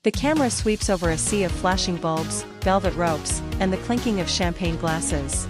The camera sweeps over a sea of flashing bulbs, velvet ropes, and the clinking of champagne glasses.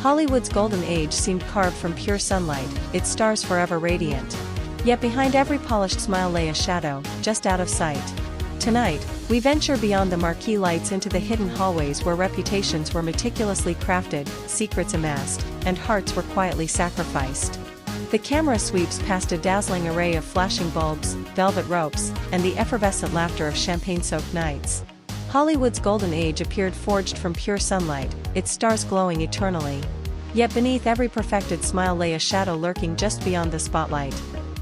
Hollywood's golden age seemed carved from pure sunlight, its stars forever radiant. Yet behind every polished smile lay a shadow, just out of sight. Tonight, we venture beyond the marquee lights into the hidden hallways where reputations were meticulously crafted, secrets amassed, and hearts were quietly sacrificed. The camera sweeps past a dazzling array of flashing bulbs, velvet ropes, and the effervescent laughter of champagne-soaked nights. Hollywood's golden age appeared forged from pure sunlight, its stars glowing eternally. Yet beneath every perfected smile lay a shadow lurking just beyond the spotlight.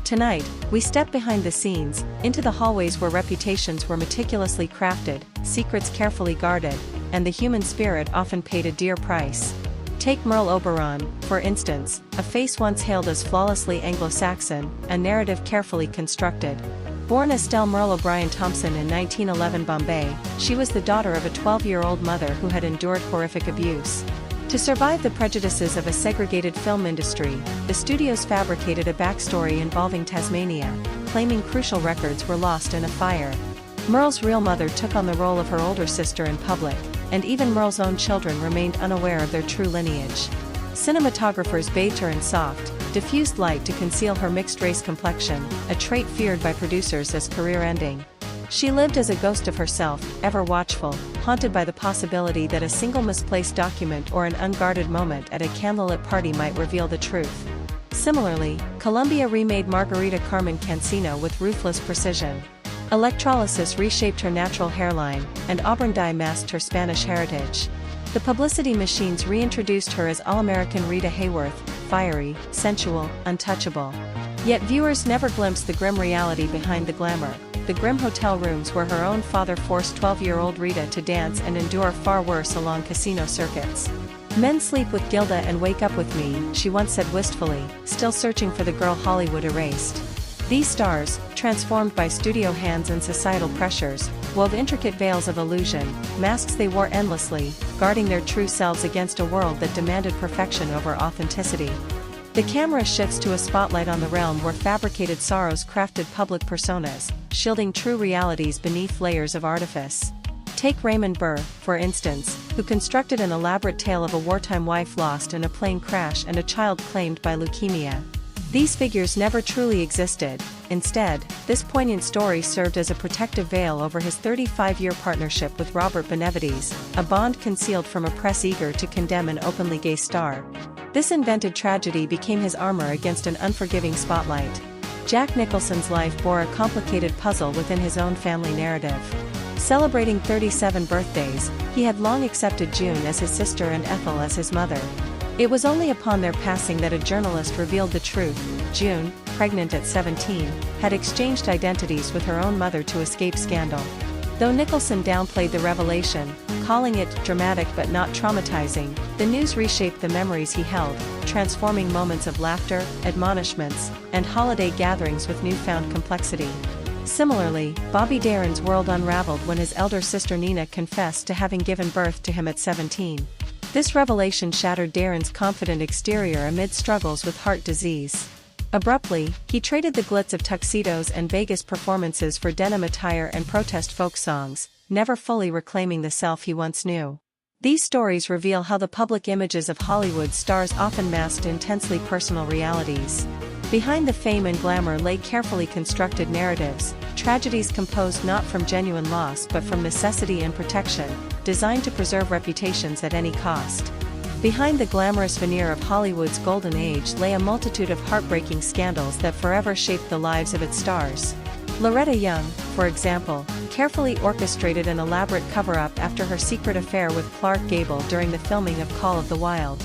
Tonight, we step behind the scenes, into the hallways where reputations were meticulously crafted, secrets carefully guarded, and the human spirit often paid a dear price. Take Merle Oberon, for instance, a face once hailed as flawlessly Anglo-Saxon, a narrative carefully constructed. Born Estelle Merle O'Brien Thompson in 1911 Bombay, she was the daughter of a 12-year-old mother who had endured horrific abuse. To survive the prejudices of a segregated film industry, the studios fabricated a backstory involving Tasmania, claiming crucial records were lost in a fire. Merle's real mother took on the role of her older sister in public, and even Merle's own children remained unaware of their true lineage. Cinematographers bathed her in soft, diffused light to conceal her mixed-race complexion, a trait feared by producers as career-ending. She lived as a ghost of herself, ever watchful, haunted by the possibility that a single misplaced document or an unguarded moment at a candlelit party might reveal the truth. Similarly, Columbia remade Margarita Carmen Cancino with ruthless precision. Electrolysis reshaped her natural hairline, and auburn dye masked her Spanish heritage. The publicity machines reintroduced her as all-American Rita Hayworth, fiery, sensual, untouchable. Yet viewers never glimpsed the grim reality behind the glamour, the grim hotel rooms where her own father forced 12-year-old Rita to dance and endure far worse along casino circuits. "Men sleep with Gilda and wake up with me," she once said wistfully, still searching for the girl Hollywood erased. These stars, transformed by studio hands and societal pressures, wove intricate veils of illusion, masks they wore endlessly, guarding their true selves against a world that demanded perfection over authenticity. The camera shifts to a spotlight on the realm where fabricated sorrows crafted public personas, shielding true realities beneath layers of artifice. Take Raymond Burr, for instance, who constructed an elaborate tale of a wartime wife lost in a plane crash and a child claimed by leukemia. These figures never truly existed. Instead, this poignant story served as a protective veil over his 35-year partnership with Robert Benavides, a bond concealed from a press eager to condemn an openly gay star. This invented tragedy became his armor against an unforgiving spotlight. Jack Nicholson's life bore a complicated puzzle within his own family narrative. Celebrating 37 birthdays, he had long accepted June as his sister and Ethel as his mother. It was only upon their passing that a journalist revealed the truth. June, pregnant at 17, had exchanged identities with her own mother to escape scandal. Though Nicholson downplayed the revelation, calling it dramatic but not traumatizing, the news reshaped the memories he held, transforming moments of laughter, admonishments, and holiday gatherings with newfound complexity. Similarly, Bobby Darin's world unraveled when his elder sister Nina confessed to having given birth to him at 17. This revelation shattered Darin's confident exterior amid struggles with heart disease. Abruptly, he traded the glitz of tuxedos and Vegas performances for denim attire and protest folk songs, never fully reclaiming the self he once knew. These stories reveal how the public images of Hollywood stars often masked intensely personal realities. Behind the fame and glamour lay carefully constructed narratives, tragedies composed not from genuine loss but from necessity and protection, designed to preserve reputations at any cost. Behind the glamorous veneer of Hollywood's golden age lay a multitude of heartbreaking scandals that forever shaped the lives of its stars. Loretta Young, for example, carefully orchestrated an elaborate cover-up after her secret affair with Clark Gable during the filming of Call of the Wild.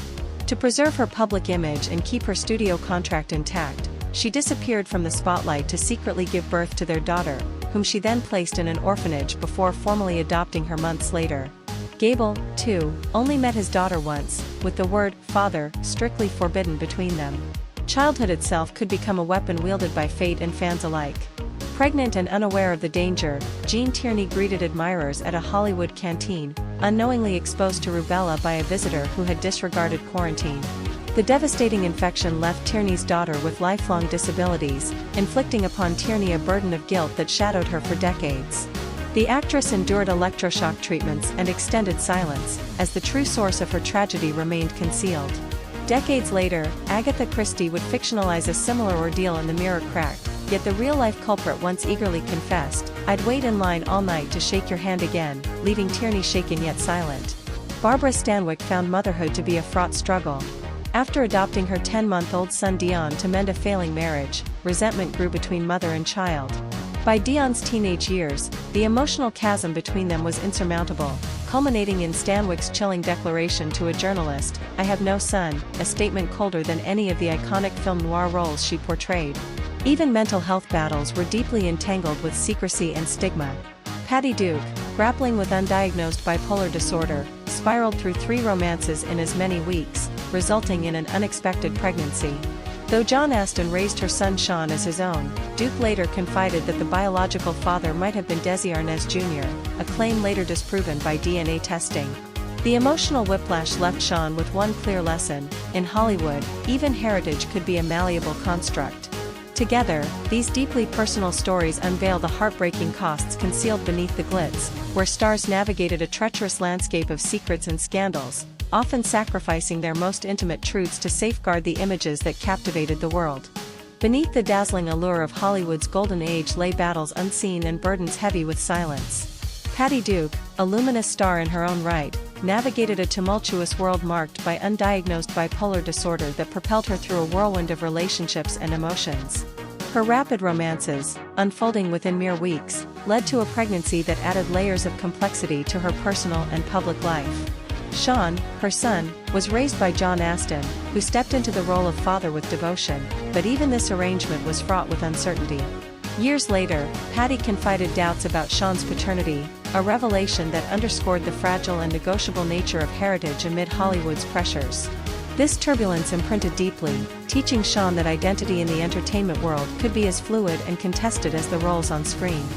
To preserve her public image and keep her studio contract intact, she disappeared from the spotlight to secretly give birth to their daughter, whom she then placed in an orphanage before formally adopting her months later. Gable, too, only met his daughter once, with the word "father" strictly forbidden between them. Childhood itself could become a weapon wielded by fate and fans alike. Pregnant and unaware of the danger, Jean Tierney greeted admirers at a Hollywood canteen, unknowingly exposed to rubella by a visitor who had disregarded quarantine. The devastating infection left Tierney's daughter with lifelong disabilities, inflicting upon Tierney a burden of guilt that shadowed her for decades. The actress endured electroshock treatments and extended silence, as the true source of her tragedy remained concealed. Decades later, Agatha Christie would fictionalize a similar ordeal in The Mirror Cracked, yet the real-life culprit once eagerly confessed, "I'd wait in line all night to shake your hand again," leaving Tierney shaken yet silent. Barbara Stanwyck found motherhood to be a fraught struggle. After adopting her 10-month-old son Dion to mend a failing marriage, resentment grew between mother and child. By Dion's teenage years, the emotional chasm between them was insurmountable, culminating in Stanwyck's chilling declaration to a journalist, "I have no son," a statement colder than any of the iconic film noir roles she portrayed. Even mental health battles were deeply entangled with secrecy and stigma. Patty Duke, grappling with undiagnosed bipolar disorder, spiraled through 3 romances in as many weeks, resulting in an unexpected pregnancy. Though John Aston raised her son Sean as his own, Duke later confided that the biological father might have been Desi Arnaz Jr., a claim later disproven by DNA testing. The emotional whiplash left Sean with one clear lesson: in Hollywood, even heritage could be a malleable construct. Together, these deeply personal stories unveil the heartbreaking costs concealed beneath the glitz, where stars navigated a treacherous landscape of secrets and scandals, often sacrificing their most intimate truths to safeguard the images that captivated the world. Beneath the dazzling allure of Hollywood's golden age lay battles unseen and burdens heavy with silence. Patty Duke, a luminous star in her own right, navigated a tumultuous world marked by undiagnosed bipolar disorder that propelled her through a whirlwind of relationships and emotions. Her rapid romances, unfolding within mere weeks, led to a pregnancy that added layers of complexity to her personal and public life. Sean, her son, was raised by John Aston, who stepped into the role of father with devotion, but even this arrangement was fraught with uncertainty. Years later, Patty confided doubts about Sean's paternity, a revelation that underscored the fragile and negotiable nature of heritage amid Hollywood's pressures. This turbulence imprinted deeply, teaching Sean that identity in the entertainment world could be as fluid and contested as the roles on screen.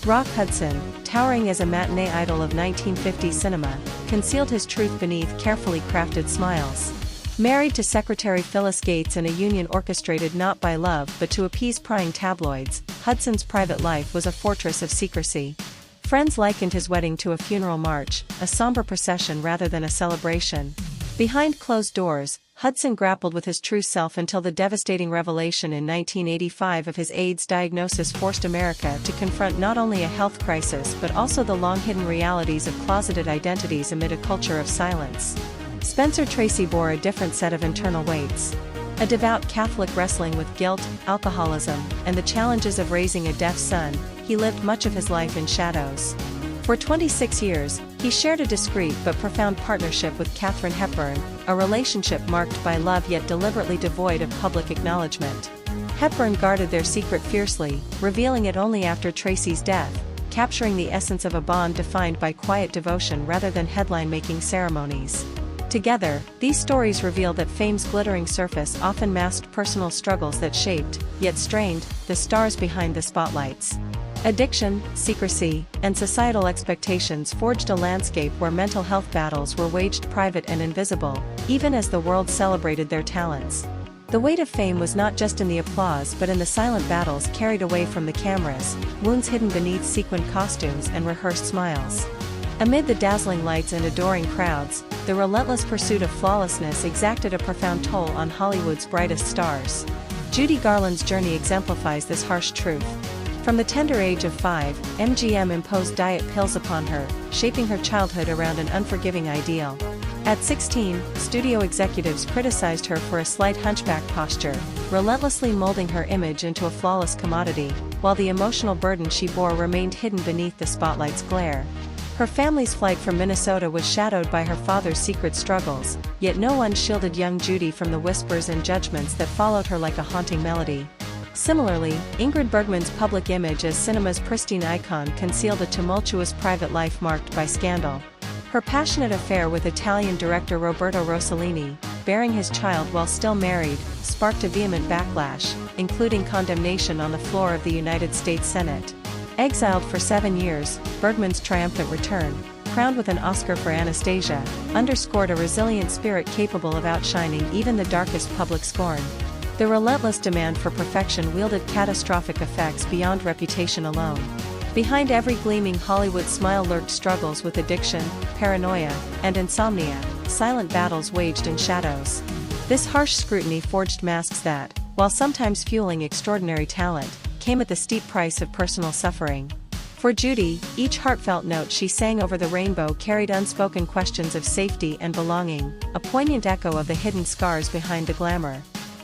Rock Hudson, towering as a matinee idol of 1950s cinema, concealed his truth beneath carefully crafted smiles. Married to Secretary Phyllis Gates in a union orchestrated not by love but to appease prying tabloids, Hudson's private life was a fortress of secrecy. Friends likened his wedding to a funeral march, a somber procession rather than a celebration. Behind closed doors, Hudson grappled with his true self until the devastating revelation in 1985 of his AIDS diagnosis forced America to confront not only a health crisis but also the long-hidden realities of closeted identities amid a culture of silence. Spencer Tracy bore a different set of internal weights. A devout Catholic wrestling with guilt, alcoholism, and the challenges of raising a deaf son, he lived much of his life in shadows. For 26 years, he shared a discreet but profound partnership with Katharine Hepburn, a relationship marked by love yet deliberately devoid of public acknowledgement. Hepburn guarded their secret fiercely, revealing it only after Tracy's death, capturing the essence of a bond defined by quiet devotion rather than headline-making ceremonies. Together, these stories reveal that fame's glittering surface often masked personal struggles that shaped, yet strained, the stars behind the spotlights. Addiction, secrecy, and societal expectations forged a landscape where mental health battles were waged private and invisible, even as the world celebrated their talents. The weight of fame was not just in the applause but in the silent battles carried away from the cameras, wounds hidden beneath sequined costumes and rehearsed smiles. Amid the dazzling lights and adoring crowds, the relentless pursuit of flawlessness exacted a profound toll on Hollywood's brightest stars. Judy Garland's journey exemplifies this harsh truth. From the tender age of 5, MGM imposed diet pills upon her, shaping her childhood around an unforgiving ideal. At 16, studio executives criticized her for a slight hunchback posture, relentlessly molding her image into a flawless commodity, while the emotional burden she bore remained hidden beneath the spotlight's glare. Her family's flight from Minnesota was shadowed by her father's secret struggles, yet no one shielded young Judy from the whispers and judgments that followed her like a haunting melody. Similarly, Ingrid Bergman's public image as cinema's pristine icon concealed a tumultuous private life marked by scandal. Her passionate affair with Italian director Roberto Rossellini, bearing his child while still married, sparked a vehement backlash, including condemnation on the floor of the United States Senate. Exiled for 7 years, Bergman's triumphant return, crowned with an Oscar for Anastasia, underscored a resilient spirit capable of outshining even the darkest public scorn. The relentless demand for perfection wielded catastrophic effects beyond reputation alone. Behind every gleaming Hollywood smile lurked struggles with addiction, paranoia, and insomnia, silent battles waged in shadows. This harsh scrutiny forged masks that, while sometimes fueling extraordinary talent, came at the steep price of personal suffering. For Judy, each heartfelt note she sang over the rainbow carried unspoken questions of safety and belonging, a poignant echo of the hidden scars behind the glamour.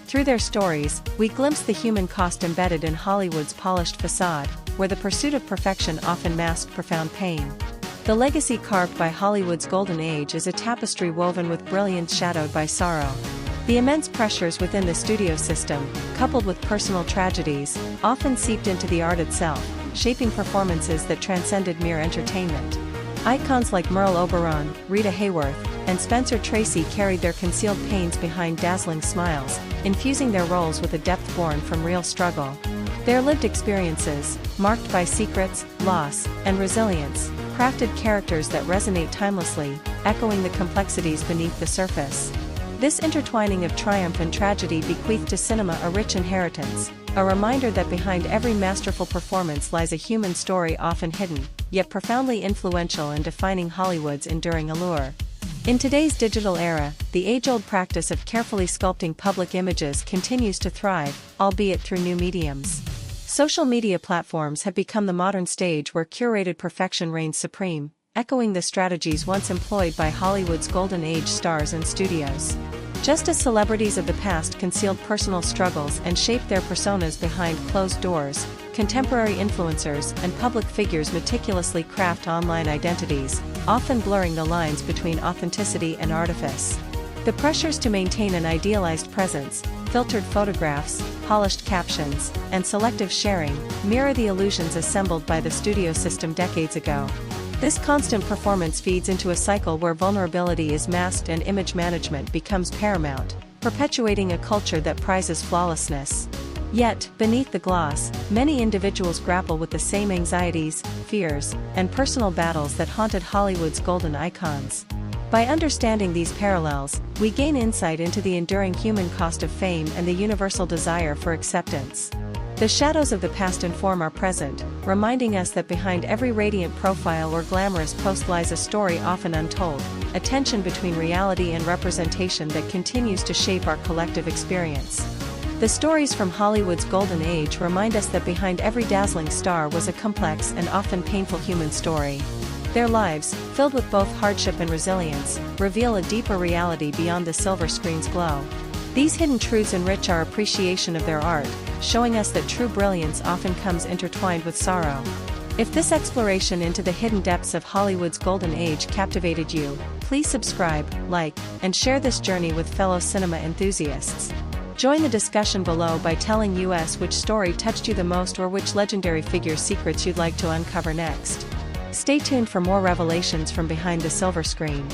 Through their stories, we glimpse the human cost embedded in Hollywood's polished facade, where the pursuit of perfection often masked profound pain. The legacy carved by Hollywood's golden age is a tapestry woven with brilliance shadowed by sorrow. The immense pressures within the studio system, coupled with personal tragedies, often seeped into the art itself, shaping performances that transcended mere entertainment. Icons like Merle Oberon, Rita Hayworth, and Spencer Tracy carried their concealed pains behind dazzling smiles, infusing their roles with a depth born from real struggle. Their lived experiences, marked by secrets, loss, and resilience, crafted characters that resonate timelessly, echoing the complexities beneath the surface. This intertwining of triumph and tragedy bequeathed to cinema a rich inheritance, a reminder that behind every masterful performance lies a human story often hidden, yet profoundly influential in defining Hollywood's enduring allure. In today's digital era, the age-old practice of carefully sculpting public images continues to thrive, albeit through new mediums. Social media platforms have become the modern stage where curated perfection reigns supreme, echoing the strategies once employed by Hollywood's golden age stars and studios. Just as celebrities of the past concealed personal struggles and shaped their personas behind closed doors, contemporary influencers and public figures meticulously craft online identities, often blurring the lines between authenticity and artifice. The pressures to maintain an idealized presence, filtered photographs, polished captions, and selective sharing, mirror the illusions assembled by the studio system decades ago. This constant performance feeds into a cycle where vulnerability is masked and image management becomes paramount, perpetuating a culture that prizes flawlessness. Yet, beneath the gloss, many individuals grapple with the same anxieties, fears, and personal battles that haunted Hollywood's golden icons. By understanding these parallels, we gain insight into the enduring human cost of fame and the universal desire for acceptance. The shadows of the past inform our present, reminding us that behind every radiant profile or glamorous post lies a story often untold, a tension between reality and representation that continues to shape our collective experience. The stories from Hollywood's golden age remind us that behind every dazzling star was a complex and often painful human story. Their lives, filled with both hardship and resilience, reveal a deeper reality beyond the silver screen's glow. These hidden truths enrich our appreciation of their art, showing us that true brilliance often comes intertwined with sorrow. If this exploration into the hidden depths of Hollywood's golden age captivated you, please subscribe, like, and share this journey with fellow cinema enthusiasts. Join the discussion below by telling us which story touched you the most or which legendary figure's secrets you'd like to uncover next. Stay tuned for more revelations from behind the silver screen.